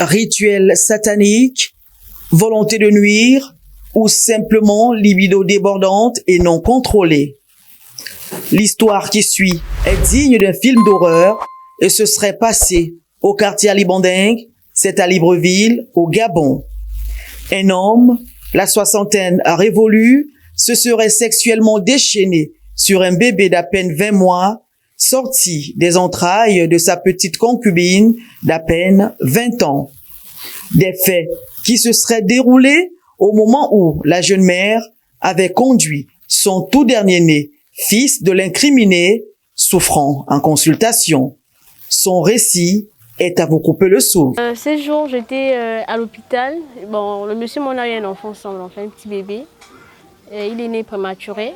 Rituel satanique, volonté de nuire ou simplement libido débordante et non contrôlée. L'histoire qui suit est digne d'un film d'horreur et se serait passé au quartier Alibanding, c'est à Libreville, au Gabon. Un homme, la soixantaine révolue, se serait sexuellement déchaîné sur un bébé d'à peine 20 mois, sorti des entrailles de sa petite concubine d'à peine 20 ans. Des faits qui se seraient déroulés au moment où la jeune mère avait conduit son tout dernier né, fils de l'incriminé, souffrant en consultation. Son récit est à vous couper le souffle. Ces jours, j'étais à l'hôpital. Bon, le monsieur, on a eu un enfant ensemble, enfin un petit bébé. Et il est né prématuré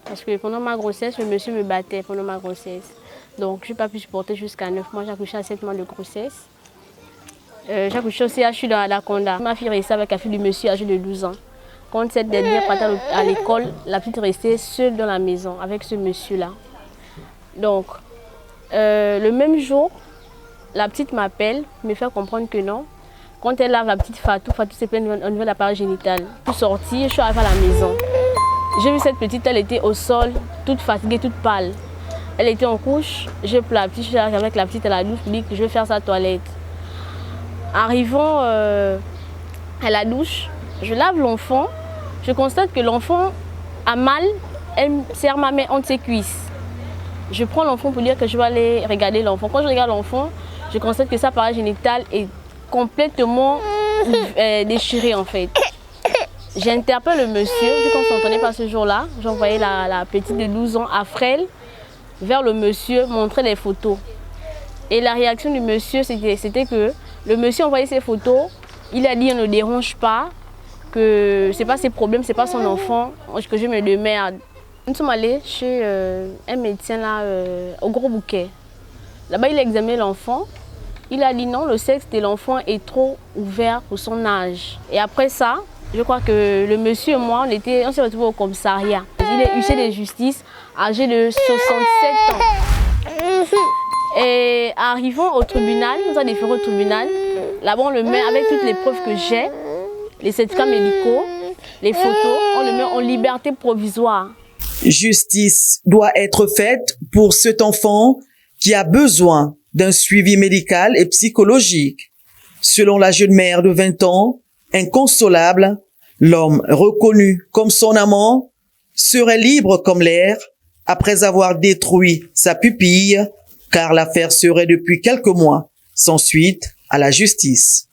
parce que pendant ma grossesse, le monsieur me battait pendant ma grossesse. Donc, je n'ai pas pu supporter jusqu'à 9 mois. J'ai accouché à 7 mois de grossesse. J'ai accouché aussi à dans Anaconda. Ma fille restait avec la fille du monsieur âgée de 12 ans. Quand cette dernière partait à l'école, la petite restait seule dans la maison avec ce monsieur-là. Donc, le même jour, la petite m'appelle, me fait comprendre que non. Quand elle lave la petite Fatou, Fatou s'est plainte au niveau de l'appareil génital. Je suis sortie, je suis arrivée à la maison. J'ai vu cette petite, elle était au sol, toute fatiguée, toute pâle. Elle était en couche, je pleure la petite, je suis avec la petite à la douche, je dis que je vais faire sa toilette. Arrivant à la douche, je lave l'enfant, je constate que l'enfant a mal, elle serre ma main entre ses cuisses. Je prends l'enfant pour dire que je vais aller regarder l'enfant. Quand je regarde l'enfant, je constate que sa appareil génital est complètement déchiré en fait. J'interpelle le monsieur, vu qu'on ne s'entendait pas ce jour-là, j'envoyais la petite de 12 ans à Frêle vers le monsieur, montrer les photos. Et la réaction du monsieur, c'était que le monsieur envoyait ses photos, il a dit on ne dérange pas, que ce n'est pas ses problèmes, ce n'est pas son enfant, que je me démerde. Nous sommes allés chez un médecin là, au Gros Bouquet. Là-bas, il a examiné l'enfant. Il a dit non, le sexe de l'enfant est trop ouvert pour son âge. Et après ça, je crois que le monsieur et moi, on s'est retrouvés au commissariat. Il est huissier de justice, âgé de 67 ans. Et arrivant au tribunal, nous avons déféré au tribunal. Là-bas, on le met avec toutes les preuves que j'ai, les certificats médicaux, les photos, on le met en liberté provisoire. Justice doit être faite pour cet enfant qui a besoin d'un suivi médical et psychologique. Selon la jeune mère de 20 ans, inconsolable, l'homme reconnu comme son amant serait libre comme l'air après avoir détruit sa pupille, car l'affaire serait depuis quelques mois sans suite à la justice.